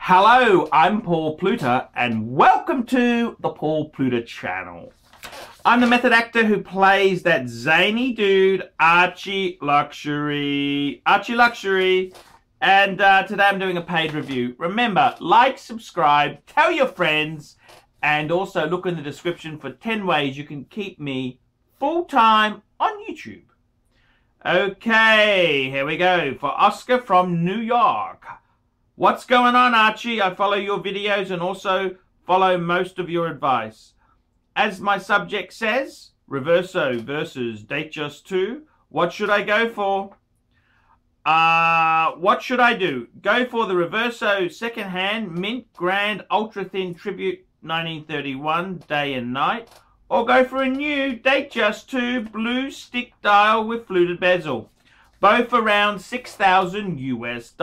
Hello, I'm Paul Pluta, and welcome to the Paul Pluta channel. I'm the method actor who plays that zany dude, Archie Luxury. And today I'm doing a paid review. Remember, like, subscribe, tell your friends, and also look in the description for 10 ways you can keep me full-time on YouTube. Okay, here we go for Oscar from New York. What's going on, Archie? I follow your videos and also follow most of your advice. As my subject says, Reverso versus DateJust 2. What should I go for? What should I do? Go for the Reverso secondhand mint Grande ultra thin tribute 1931 day and night, or go for a new DateJust 2 blue stick dial with fluted bezel. Both around $6,000 US.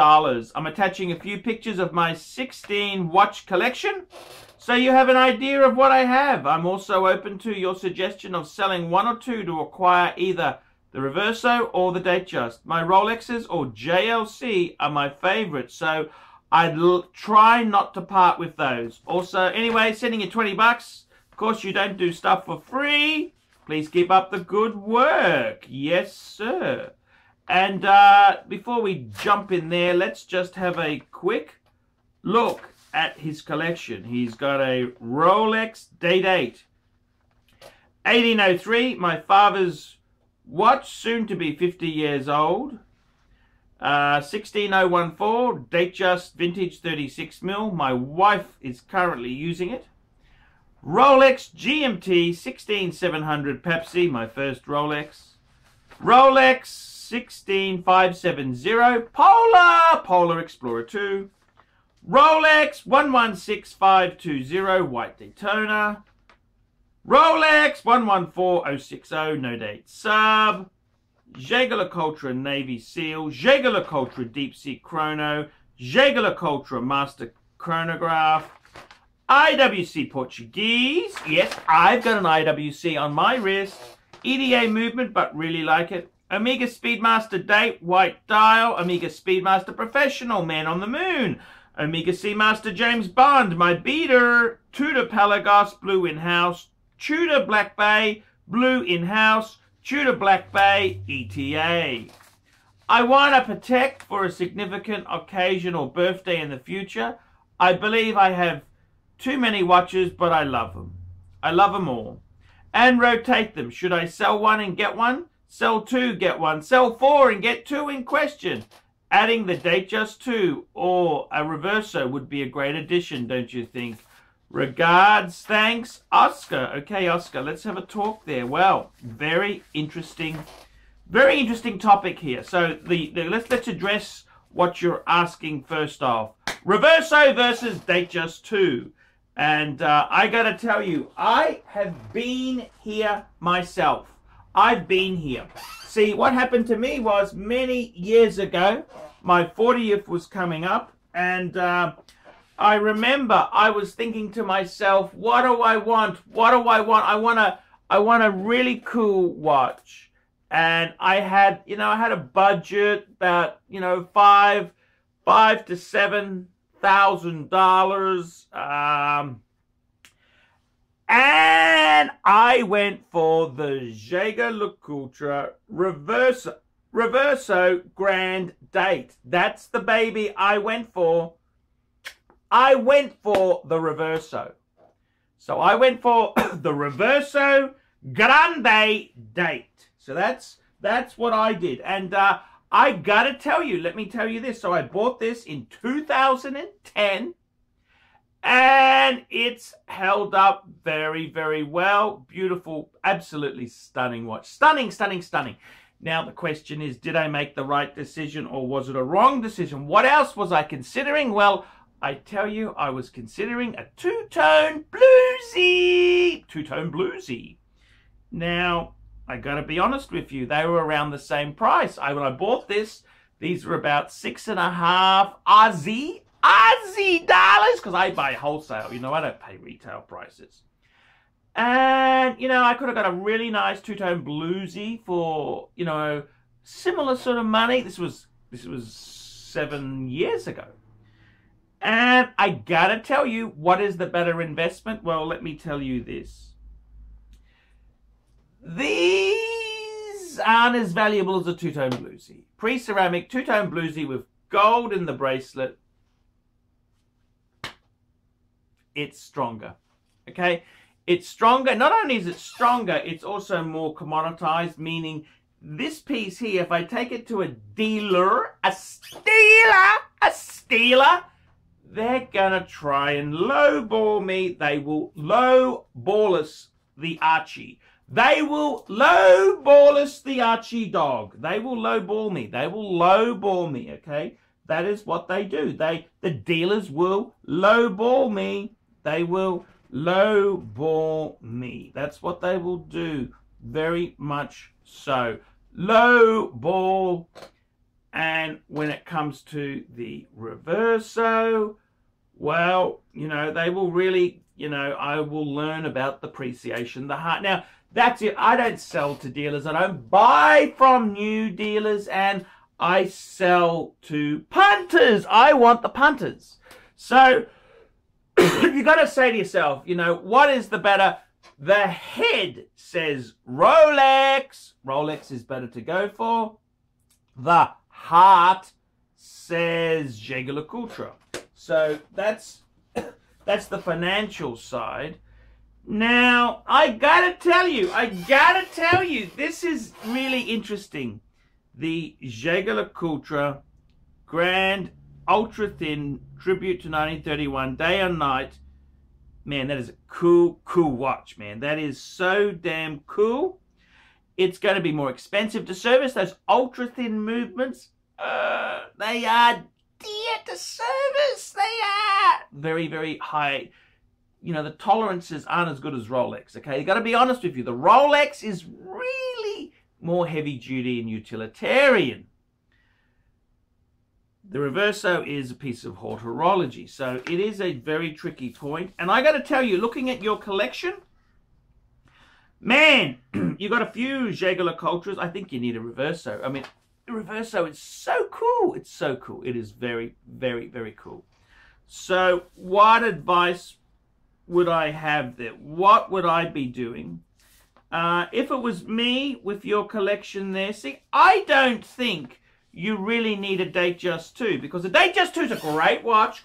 I'm attaching a few pictures of my 16 watch collection, so you have an idea of what I have. I'm also open to your suggestion of selling one or two to acquire either the Reverso or the DateJust. My Rolexes or JLC are my favorites, so I'd try not to part with those. Also, anyway, sending you 20 bucks. Of course, you don't do stuff for free. Please keep up the good work. Yes, sir. And before we jump in there, let's just have a quick look at his collection. He's got a Rolex Date 8. 1803, my father's watch, soon to be 50 years old. 16014, DateJust vintage 36mm. My wife is currently using it. Rolex GMT 16700 Pepsi, my first Rolex. Rolex 16570 Polar Explorer 2. Rolex 116520 White Daytona. Rolex 114060 No Date Sub. Jaeger-LeCoultre Navy Seal. Jaeger-LeCoultre Deep Sea Chrono. Jaeger-LeCoultre Master Chronograph. IWC Portuguese. Yes, I've got an IWC on my wrist. EDA movement, but really like it. Omega Speedmaster Date White Dial. Omega Speedmaster Professional Man on the Moon. Omega Seamaster James Bond, my beater. Tudor Pelagos Blue in-house. Tudor Black Bay Blue in-house. Tudor Black Bay ETA. I want a Patek for a significant occasion or birthday in the future. I believe I have too many watches, but I love them. I love them all. And rotate them. Should I sell one and get one? Sell two, get one. Sell four and get two in question. Adding the DateJust 2 or a Reverso would be a great addition, don't you think? Regards, thanks, Oscar. Okay, Oscar, let's have a talk there. Well, very interesting topic here. So let's address what you're asking first off. Reverso versus DateJust 2. And I got to tell you, I have been here myself. I've been here. See, what happened to me was many years ago, my 40th was coming up, and I remember I was thinking to myself, what do I want? What do I want? I want a really cool watch. And I had a budget about, $5,000 to $7,000. And I went for the Jaeger-LeCoultre Reverso Grande Date. That's the baby I went for. I went for the Reverso. So I went for the Reverso Grande Date. So that's what I did. And I gotta tell you, let me tell you this. So I bought this in 2010. And it's held up very, very well. Beautiful, absolutely stunning watch. Stunning, stunning, stunning. Now the question is, did I make the right decision or was it a wrong decision? What else was I considering? Well, I tell you, I was considering a two-tone bluesy. Two-tone bluesy. Now, I gotta be honest with you, they were around the same price. When I bought this, these were about $6.50 Aussie dollars, because I buy wholesale, I don't pay retail prices. And, I could have got a really nice two-tone bluesy for, similar sort of money. This was 7 years ago. And I gotta tell you, what is the better investment? Well, let me tell you this. These aren't as valuable as a two-tone bluesy. Pre-ceramic two-tone bluesy with gold in the bracelet. It's stronger. Okay? It's stronger. Not only is it stronger, it's also more commoditized, meaning this piece here, if I take it to a dealer, a stealer, they're gonna try and lowball me. They will lowball us the Archie. They will lowball us the Archie dog. They will lowball me. They will lowball me, okay? That is what they do. The dealers will lowball me. They will lowball me. That's what they will do. Very much so. Lowball. And when it comes to the Reverso, well, you know, they will really, you know, I will learn about the appreciation, the heart. Now, that's it. I don't sell to dealers. I don't buy from new dealers, and I sell to punters. I want the punters. So you got to say to yourself, you know, what is the better? The head says Rolex. Rolex is better to go for. The heart says Jaeger-LeCoultre. So that's the financial side. Now, I gotta tell you, this is really interesting. The Jaeger-LeCoultre Grande Ultra Thin Tribute to 1931 Day and Night. Man, that is a cool watch, man. That is so damn cool. It's going to be more expensive to service. Those ultra thin movements, they are dear to service. They are very, very high. You know, the tolerances aren't as good as Rolex, okay? You got to be honest with you. The Rolex is really more heavy duty and utilitarian. The Reverso is a piece of horology, so it is a very tricky point. And I got to tell you, looking at your collection, man, you got a few Jaeger-LeCoultres. I think you need a Reverso. I mean, the Reverso is so cool. It's so cool. It is very, very, very cool. So what advice would I have there? What would I be doing? If it was me with your collection there, see, I don't think you really need a DateJust 2, because the DateJust 2 is a great watch,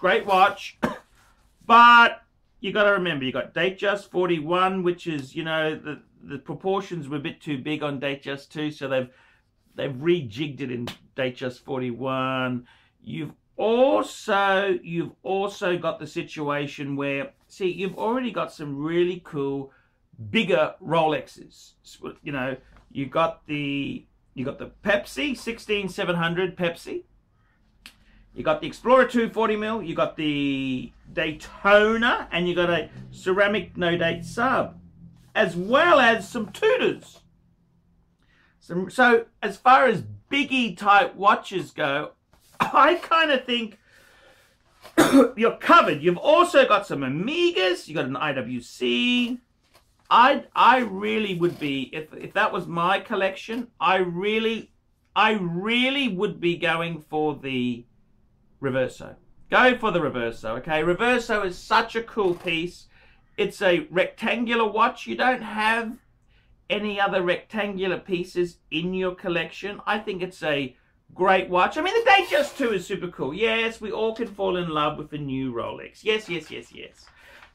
but you got to remember, you got DateJust 41, which is, you know, the proportions were a bit too big on DateJust 2, so they've rejigged it in DateJust 41. You've also got the situation where, see, you've already got some really cool bigger Rolexes. You know, you got the Pepsi 16700 Pepsi. You got the Explorer 2 40mm. You got the Daytona, and you got a ceramic no date sub, as well as some Tudors. So as far as biggie type watches go, I kind of think you're covered. You've also got some Omegas. You got an IWC. I really would be, if that was my collection, I really would be going for the Reverso. Go for the Reverso, okay? Reverso is such a cool piece. It's a rectangular watch. You don't have any other rectangular pieces in your collection. I think it's a great watch. I mean, the DateJust 2 is super cool. Yes, we all can fall in love with a new Rolex. Yes, yes, yes, yes.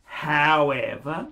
However,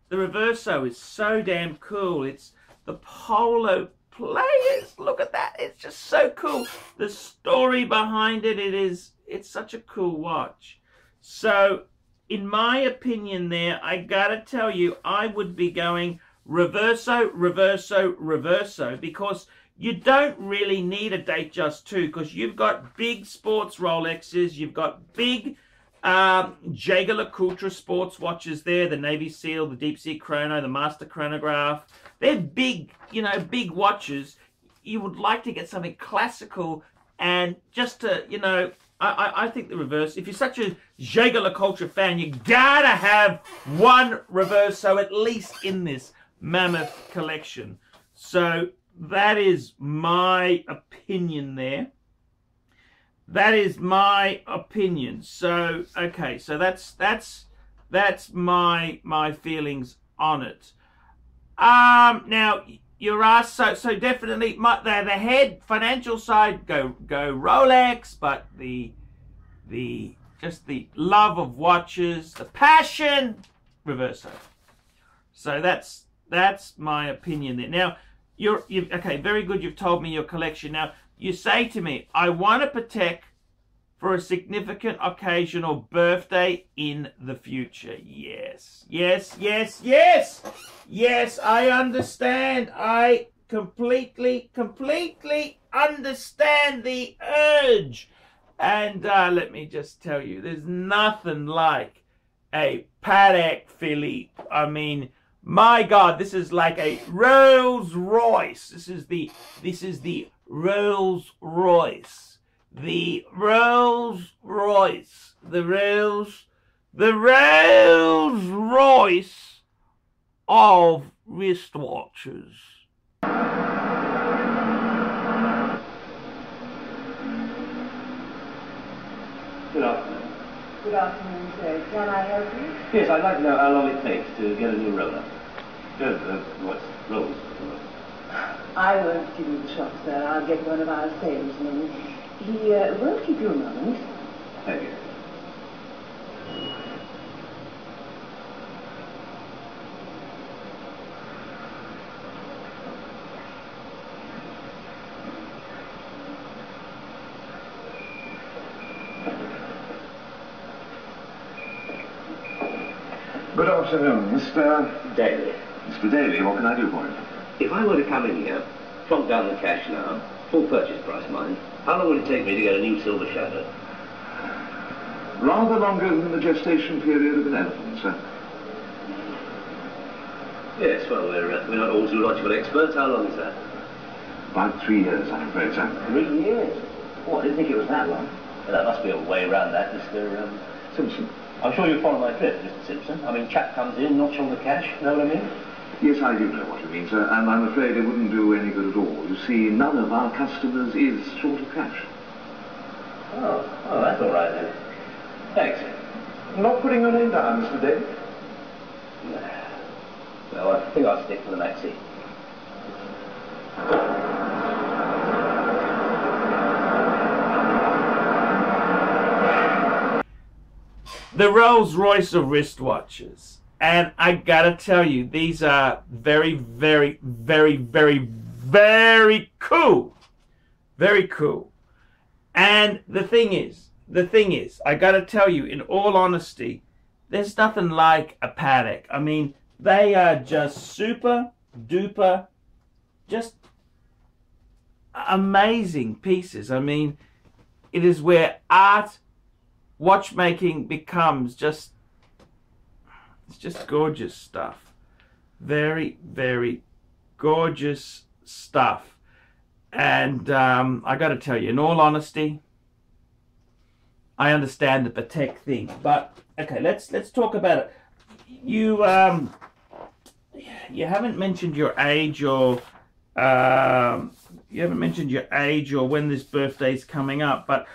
the Reverso is so damn cool. It's the Polo Players. Look at that. It's just so cool. The story behind it, it's such a cool watch. So, in my opinion there, I gotta tell you, I would be going Reverso, Reverso, Reverso, because you don't really need a DateJust 2, because you've got big sports Rolexes, you've got big Jaeger-LeCoultre sports watches there, the Navy SEAL, the Deep Sea Chrono, the Master Chronograph. They're big, you know, big watches. You would like to get something classical, and just to, you know, I think the Reverso, if you're such a Jaeger-LeCoultre fan, you gotta have one Reverso at least in this mammoth collection. So that is my opinion there. that is my opinion. So okay, so that's my feelings on it. Now you're asked, so definitely the head financial side go Rolex, but the just the love of watches, the passion, Reverso. So that's my opinion there. Now you've okay, very good. You've told me your collection. Now you say to me, I want to protect for a significant occasion or birthday in the future. Yes, yes, yes, yes, yes. I understand. I completely understand the urge. And let me just tell you, there's nothing like a Patek Philippe. I mean, my God, this is like a Rolls Royce. This is the Rolls Royce. The Rolls Royce. The Rolls Royce of wristwatches. Good afternoon. Good afternoon, sir. Can I help you? Yes, I'd like to know how long it takes to get a new roller. What's rolls? I won't give you the shop, sir. I'll get one of our salesmen. He won't keep you a moment. Thank you. Good afternoon, Mr. Daly. Mr. Daly, what can I do for you? If I were to come in here, plonk down the cash now, full purchase price, mind, how long would it take me to get a new silver shadow? Rather longer than the gestation period of an elephant, sir. Yes, well, we're not all zoological experts. How long is that? About 3 years, I'm afraid, sir. 3 years? Oh, I didn't think it was that long. Well, there must be a way around that, Mr. Simpson. I'm sure you follow my drift, Mr. Simpson. I mean, chap comes in, knocks on the cash, know what I mean? Yes, I do know what you mean, sir, and I'm afraid it wouldn't do any good at all. You see, none of our customers is short of cash. Oh, that's all right then. Thanks. Not putting your name down, Mr. Daly? Well, I think I'll stick to the maxi. The Rolls Royce of wristwatches. And I gotta tell you, these are very, very, very, very, very cool. Very cool. And the thing is, I gotta tell you, in all honesty, there's nothing like a Patek. I mean, they are just super duper, just amazing pieces. I mean, it is where art, watchmaking becomes just, it's just gorgeous stuff. Very, very gorgeous stuff. And I got to tell you, in all honesty, I understand the Patek thing. But okay, let's talk about it. You haven't mentioned your age, or when this birthday is coming up. But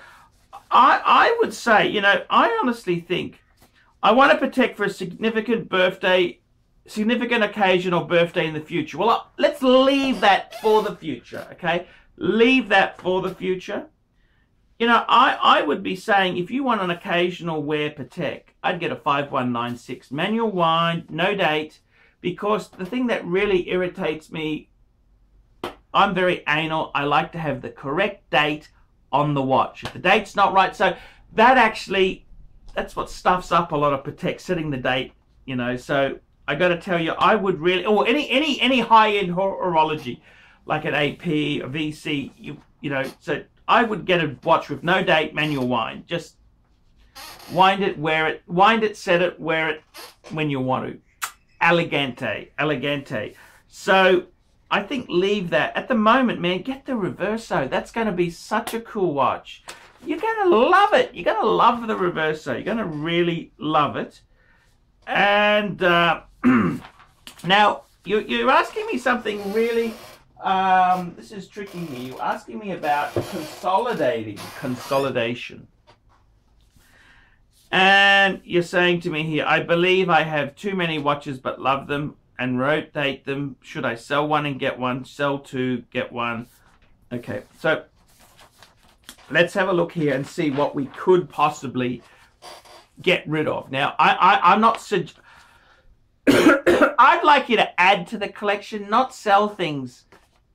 I would say, you know, I honestly think I want to protect for a significant occasion or birthday in the future. Well, let's leave that for the future, okay? Leave that for the future. You know, I would be saying, if you want an occasional wear Patek, I'd get a 5196 manual wind, no date, because the thing that really irritates me, I'm very anal. I like to have the correct date on the watch. If the date's not right, so that's what stuffs up a lot of Patek, setting the date, you know. So I got to tell you, I would really, or any high-end horology, like an AP, a VC, you know, so I would get a watch with no date, manual wind. Just wind it, wear it, set it, wear it when you want to. Elegante. So I think leave that. At the moment, man, get the Reverso. That's going to be such a cool watch. You're going to love it. You're going to love the Reverso. You're going to really love it. And now, you're asking me something really, This is tricking me. You're asking me about consolidation. And you're saying to me here, I believe I have too many watches but love them and rotate them. Should I sell one and get one? Sell two, get one. Okay, so let's have a look here and see what we could possibly get rid of. Now, I'm not... I'd like you to add to the collection, not sell things,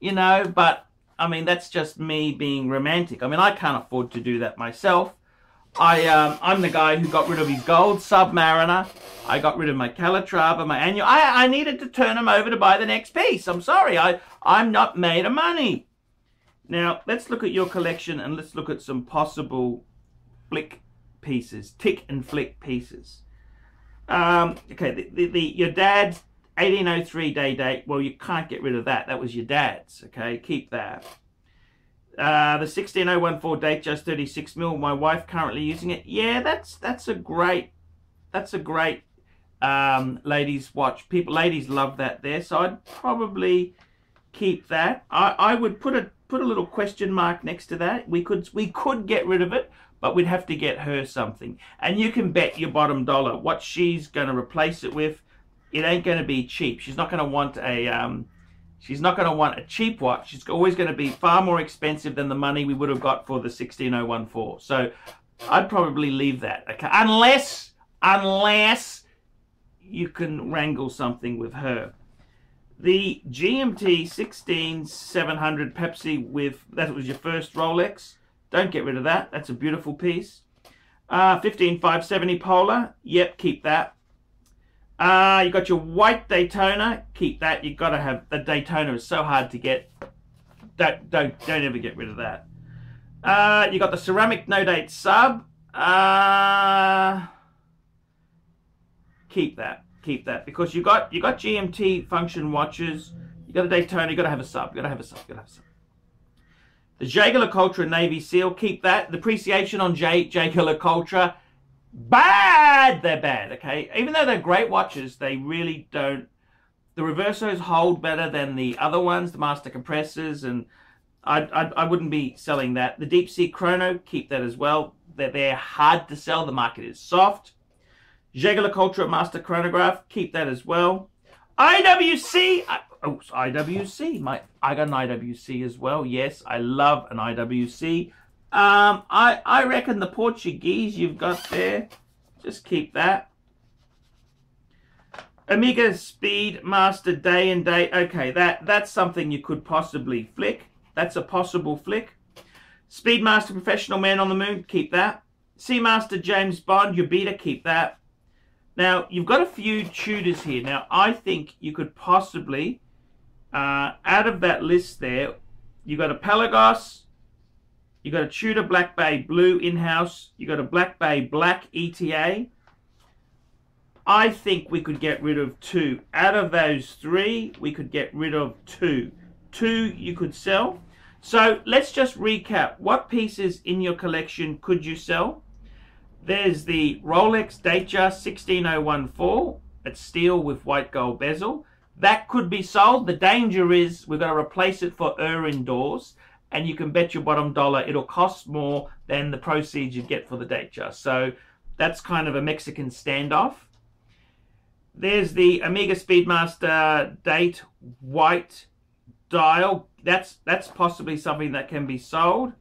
you know, but, I mean, that's just me being romantic. I mean, I can't afford to do that myself. I'm the guy who got rid of his gold Submariner. I got rid of my Calatrava, my annual. I needed to turn them over to buy the next piece. I'm sorry, I'm not made of money. Now, let's look at your collection and let's look at some possible flick pieces, tick and flick pieces. Okay, your dad's 1803 day date. Well, you can't get rid of that. That was your dad's. Okay, keep that. The 16014 DateJust 36mm. My wife currently using it. Yeah, that's a great ladies watch. Ladies love that there. So I'd probably keep that. I would put a little question mark next to that. We could get rid of it, but we'd have to get her something. And you can bet your bottom dollar what she's going to replace it with. It ain't going to be cheap. She's not going to want a cheap watch. It's always going to be far more expensive than the money we would have got for the 16014. So I'd probably leave that. Okay, unless you can wrangle something with her. The GMT 16700 Pepsi with, that was your first Rolex. Don't get rid of that. That's a beautiful piece. 15570 Polar. Yep, keep that. You got your white Daytona. Keep that. You got to have the Daytona. Is so hard to get. Don't ever get rid of that. You got the ceramic no date sub. Keep that. Keep that because you got GMT function watches. You got a Daytona. You got to have a sub. You got to have a sub. You got to have a sub. The Jaeger-LeCoultre Navy Seal. Keep that. Depreciation on Jaeger-LeCoultre. Bad! They're bad, okay? Even though they're great watches, they really don't... The Reversos hold better than the other ones, the Master Compressors, and I wouldn't be selling that. The Deep Sea Chrono, keep that as well. They're hard to sell. The market is soft. Jaeger-LeCoultre Master Chronograph, keep that as well. IWC! IWC. I got an IWC as well. Yes, I love an IWC. I reckon the Portuguese you've got there, just keep that. Omega Speed Master Day and Date. Okay, that's something you could possibly flick. That's a possible flick. Speedmaster Professional Man on the Moon, keep that. Seamaster James Bond, your beta, keep that. Now, you've got a few Tudors here. Now, I think you could possibly, out of that list there, you got a Pelagos, you got a Tudor Black Bay Blue in-house, you got a Black Bay Black ETA. I think we could get rid of two. Out of those three, we could get rid of two. Two you could sell. So let's just recap. What pieces in your collection could you sell? There's the Rolex DateJust 16014. It's steel with white gold bezel. That could be sold. The danger is we're going to replace it for indoors. And you can bet your bottom dollar it'll cost more than the proceeds you get for the DateJust. So that's kind of a Mexican standoff. There's the Omega Speedmaster Date White Dial. That's possibly something that can be sold.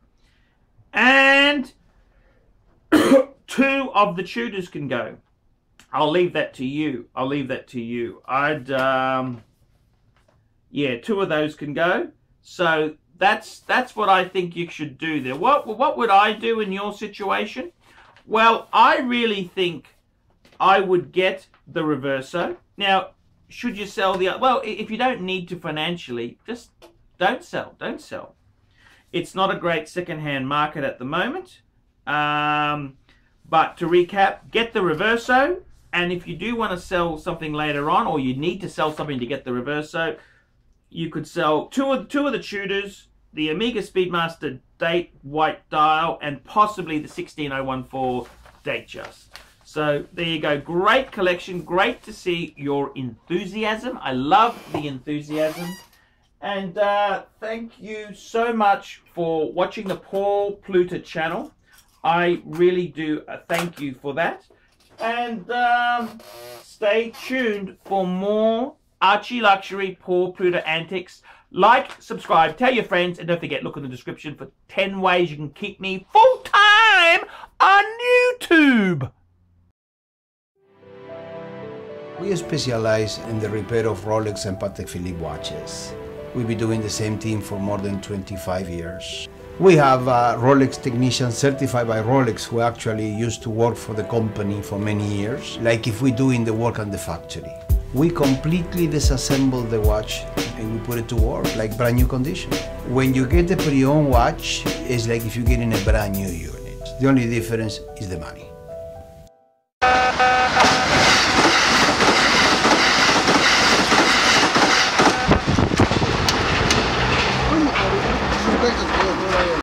And two of the Tudors can go. I'll leave that to you. I'll leave that to you. Yeah, two of those can go. So that's what I think you should do there. What would I do in your situation? Well, I really think I would get the Reverso. Now, should you sell the... Well, if you don't need to financially, just don't sell. Don't sell. It's not a great second-hand market at the moment. But to recap, get the Reverso. And if you do want to sell something later on, or you need to sell something to get the Reverso, you could sell two of the Tudors, the Omega Speedmaster Date White Dial, and possibly the 16014 DateJust. So there you go. Great collection. Great to see your enthusiasm. I love the enthusiasm. And thank you so much for watching the Paul Pluta channel. I really do thank you for that. And stay tuned for more Archie Luxury Paul Pluta antics. Like, subscribe, tell your friends, and don't forget, look in the description for 10 ways you can keep me full-time on YouTube. We specialize in the repair of Rolex and Patek Philippe watches. We've been doing the same thing for more than 25 years. We have Rolex technicians certified by Rolex who actually used to work for the company for many years, like if we're doing the work on the factory. We completely disassemble the watch and we put it to work like brand new condition. When you get a pre-owned watch, it's like if you're getting a brand new unit. The only difference is the money.